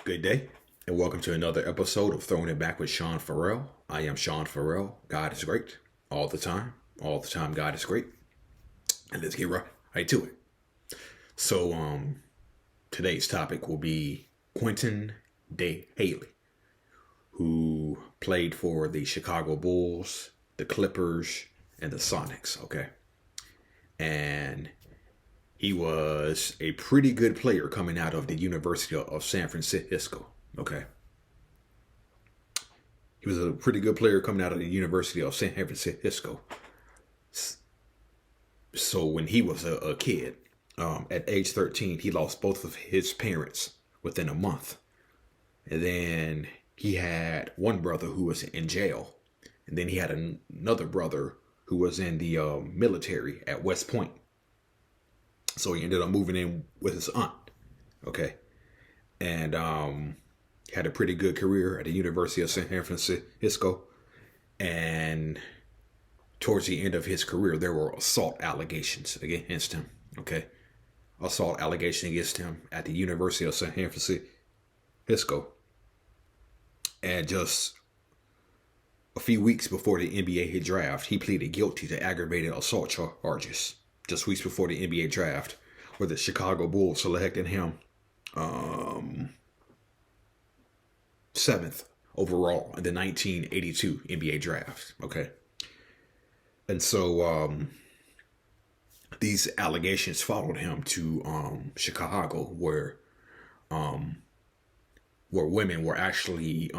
Good day, and welcome to another episode of Throwing It Back with Sean Farrell. I am Sean Farrell. God is great all the time. All the time, God is great. And let's get right to it. So, today's topic will be Quintin Dailey, who played for the Chicago Bulls, the Clippers, and the Sonics. Okay, and he was a pretty good player coming out of the University of San Francisco. Okay. He was a pretty good player coming out of the University of San Francisco. So when he was a kid, at age 13, he lost both of his parents within a month. And then he had one brother who was in jail. And then he had another brother who was in the military at West Point. So he ended up moving in with his aunt. Okay. And had a pretty good career at the University of San Francisco. And towards the end of his career, there were assault allegations against him. Okay. Assault allegation against him at the University of San Francisco. And just a few weeks before the NBA draft, he pleaded guilty to aggravated assault charges. Just weeks before the NBA draft, where the Chicago Bulls selected him 7th overall in the 1982 NBA draft. Okay. And so these allegations followed him to Chicago, where women were actually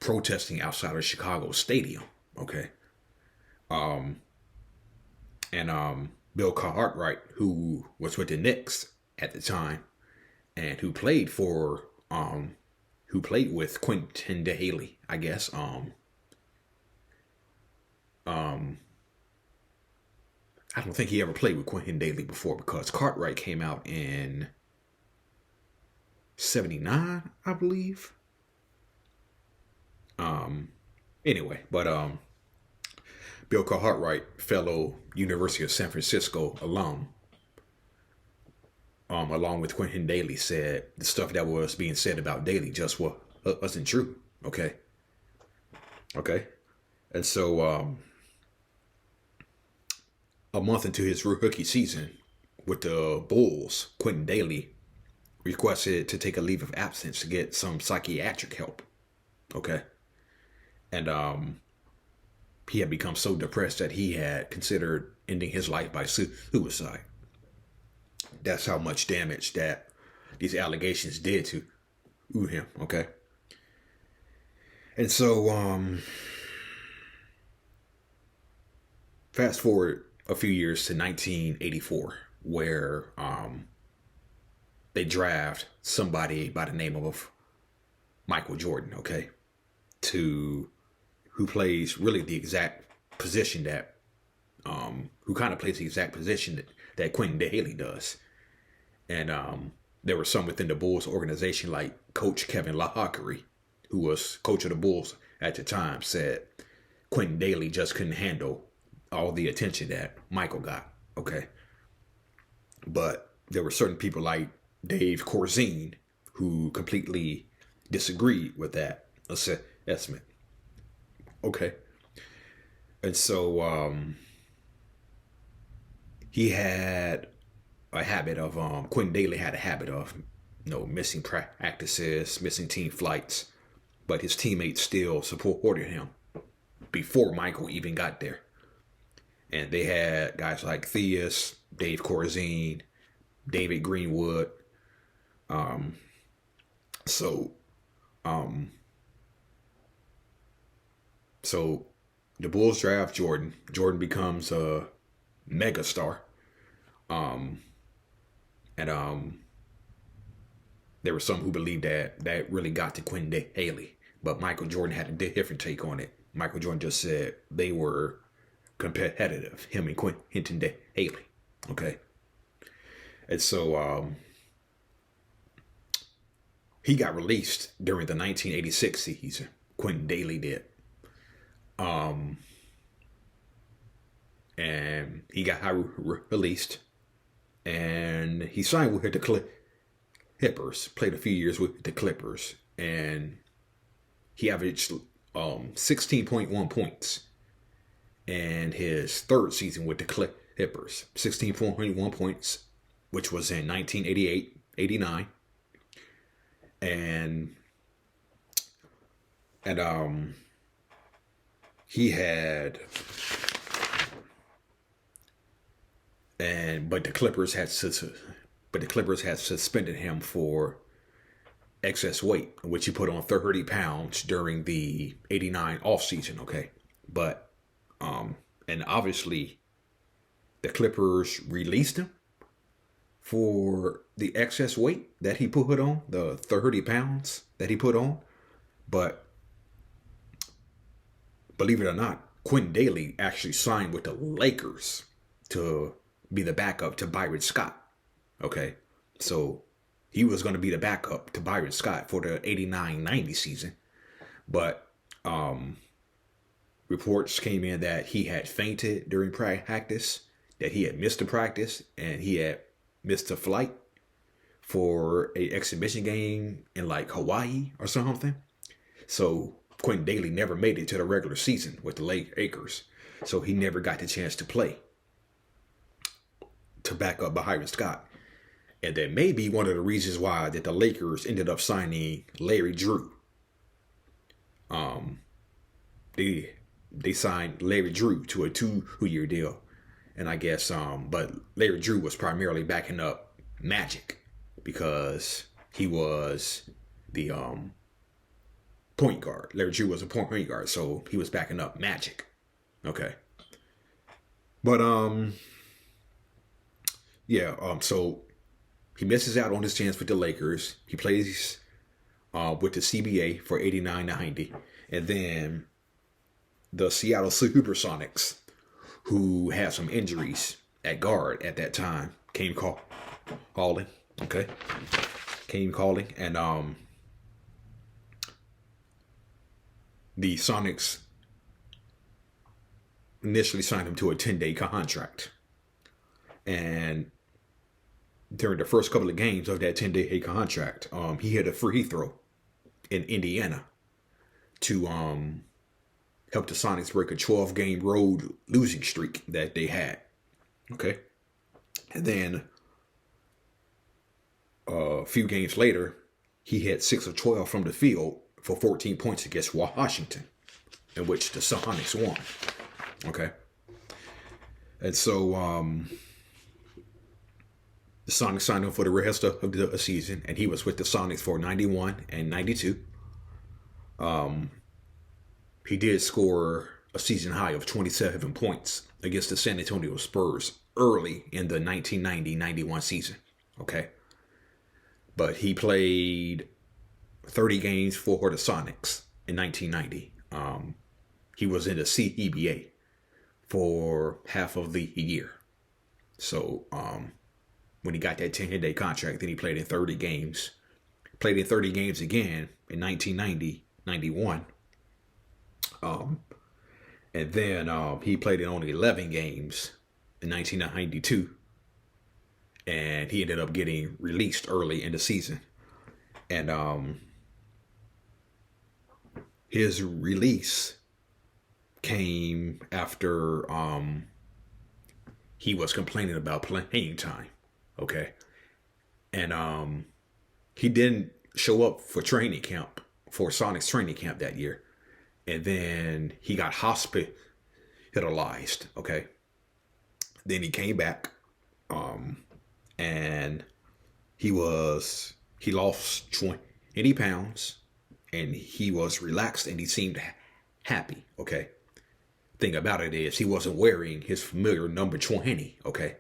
protesting outside of Chicago Stadium. Okay. And Bill Cartwright, who was with the Knicks at the time, and who played with Quintin Dailey, I guess. I don't think he ever played with Quintin Dailey before, because Cartwright came out in 79, I believe. Anyway, but Bill Cartwright, fellow University of San Francisco alum, along with Quintin Dailey, said the stuff that was being said about Dailey just wasn't true. Okay. And so a month into his rookie season with the Bulls, Quintin Dailey requested to take a leave of absence to get some psychiatric help. Okay. And he had become so depressed that he had considered ending his life by suicide. That's how much damage that these allegations did to him. Okay. And so, fast forward a few years to 1984, where they draft somebody by the name of Michael Jordan. Okay. Who plays really the exact position that, who kind of plays the exact position that Quintin Dailey does. And there were some within the Bulls organization, like Coach Kevin Lockery, who was coach of the Bulls at the time, said Quintin Dailey just couldn't handle all the attention that Michael got. Okay. But there were certain people like Dave Corzine who completely disagreed with that assessment. Okay. And so he had a habit of, Quintin Dailey had a habit of, missing practices, missing team flights, but his teammates still supported him before Michael even got there. And they had guys like Theus, Dave Corzine, David Greenwood. So the Bulls draft Jordan. Jordan becomes a megastar. And there were some who believed that really got to Quintin Dailey. But Michael Jordan had a different take on it. Michael Jordan just said they were competitive, him and Quintin Dailey. Okay. And so he got released during the 1986 season. Quintin Dailey did. And he got released, and he signed with the Clippers. Played a few years with the Clippers, and he averaged 16.1 points in his third season with the Clippers. 16.1 points, which was in 1988-89, and he had, but the Clippers had suspended him for excess weight, which he put on 30 pounds during the 89 offseason, okay? But, and obviously, the Clippers released him for the excess weight that he put on, the 30 pounds that he put on. But, believe it or not, Quintin Dailey actually signed with the Lakers to be the backup to Byron Scott, okay? So, he was going to be the backup to Byron Scott for the 89-90 season. But reports came in that he had fainted during practice, that he had missed a practice, and he had missed a flight for an exhibition game in like Hawaii or something. So Quintin Dailey never made it to the regular season with the Lakers. So he never got the chance to play to back up Byron Scott. And that may be one of the reasons why that the Lakers ended up signing Larry Drew. They signed Larry Drew to a 2-year deal. And I guess, but Larry Drew was primarily backing up Magic because he was the point guard. Larry Drew was a point guard, so he was backing up Magic. Okay. But, so he misses out on his chance with the Lakers. He plays with the CBA for 89-90. And then the Seattle Supersonics, who had some injuries at guard at that time, came calling. Okay. Came calling. And the Sonics initially signed him to a 10-day contract. And during the first couple of games of that 10-day contract, he hit a free throw in Indiana to help the Sonics break a 12-game road losing streak that they had. Okay. And then a few games later, he hit 6 of 12 from the field for 14 points against Washington, in which the Sonics won. Okay. And so the Sonics signed him for the rest of the season, and he was with the Sonics for 91 and 92. He did score a season high of 27 points against the San Antonio Spurs early in the 1990-91 season. Okay. But he played 30 games for the Sonics in 1990. He was in the CEBA for half of the year. So when he got that 10-day contract, then he played in 30 games. Played in 30 games again in 1990-91. And then he played in only 11 games in 1992. And he ended up getting released early in the season. And his release came after he was complaining about playing time. Okay. And he didn't show up for training camp, for Sonics training camp that year. And then he got hospitalized. Okay. Then he came back. And he lost 20 pounds, and he was relaxed, and he seemed happy. Okay. Thing about it is he wasn't wearing his familiar number 20. Okay.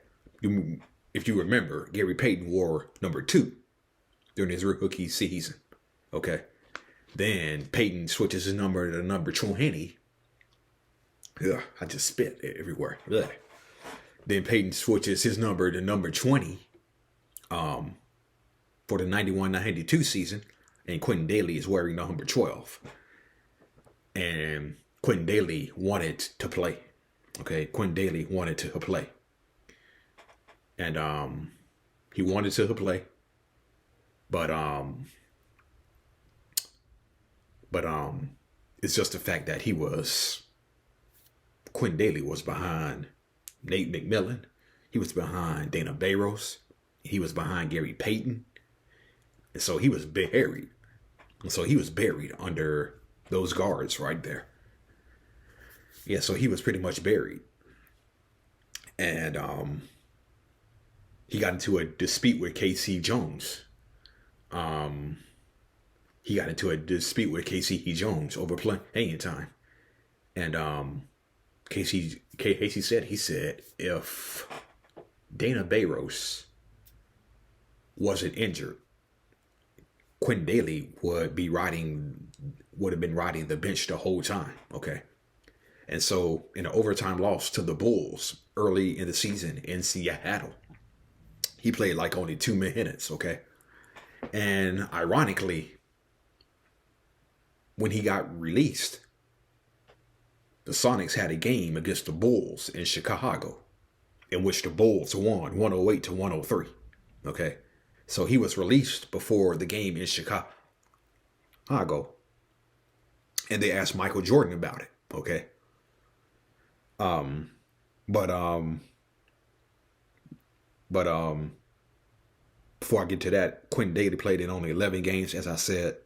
If you remember, Gary Payton wore number 2 during his rookie season. Okay. Then Payton switches his number to number 20. Ugh, I just spit everywhere. Ugh. Then Payton switches his number to number 20 for the 91-92 season. And Quintin Dailey is wearing the number 12. And Quintin Dailey wanted to play. Okay, Quintin Dailey wanted to play. And he wanted to play. But but it's just the fact that Quintin Dailey was behind Nate McMillan. He was behind Dana Barros. He was behind Gary Payton. And so he was buried. And so he was buried under those guards right there. Yeah, so he was pretty much buried. And he got into a dispute with KC Jones. He got into a dispute with KC Jones over playing time. And Casey said if Dana Barros wasn't injured, Quintin Dailey would have been riding the bench the whole time. Okay. And so in an overtime loss to the Bulls early in the season in Seattle, he played like only 2 minutes. Okay. And ironically, when he got released, the Sonics had a game against the Bulls in Chicago, in which the Bulls won 108-103. Okay. So he was released before the game in Chicago. And they asked Michael Jordan about it. Okay. But before I get to that, Quintin Dailey played in only 11 games. As I said,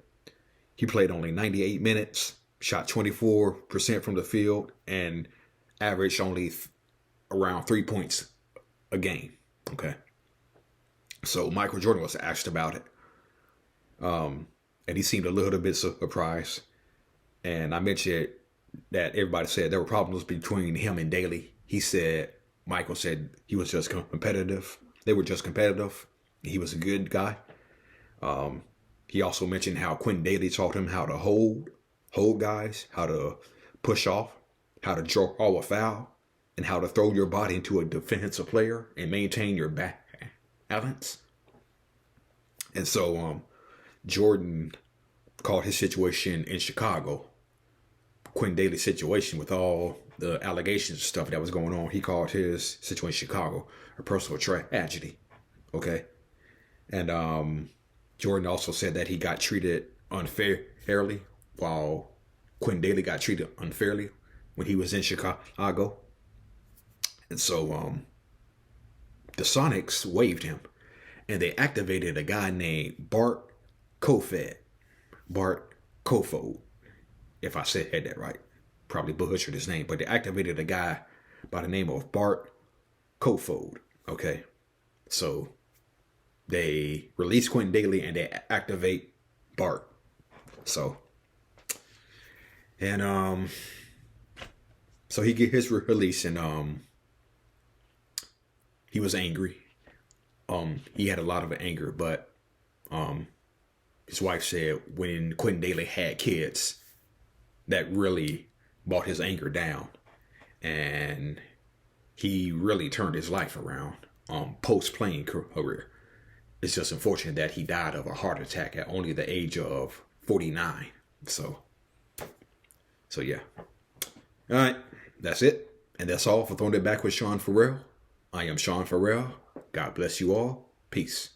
he played only 98 minutes, shot 24% from the field, and averaged only around 3 points a game. Okay. So Michael Jordan was asked about it. And he seemed a little bit surprised. And I mentioned that everybody said there were problems between him and Dailey. Michael said he was just competitive. They were just competitive. He was a good guy. He also mentioned how Quintin Dailey taught him how to hold guys, how to push off, how to draw a foul, and how to throw your body into a defensive player and maintain your balance. And so Jordan called his situation in Chicago, Quintin Dailey's situation with all the allegations and stuff that was going on, he called his situation in Chicago a personal tragedy. Okay. And Jordan also said that he got treated unfairly, while Quintin Dailey got treated unfairly when he was in Chicago. And so the Sonics waived him, and they activated a guy named Bart Kofod, if I had that right. Probably butchered his name, but they activated a guy by the name of Bart Kofod. Okay. So they release Quintin Dailey and they activate Bart. So, and so he get his release, and he was angry. He had a lot of anger, but his wife said when Quintin Dailey had kids, that really brought his anger down, and he really turned his life around post-playing career. It's just unfortunate that he died of a heart attack at only the age of 49. So yeah. All right, that's it. And that's all for Throwing It Back with Sean Farrell. I am Sean Farrell. God bless you all. Peace.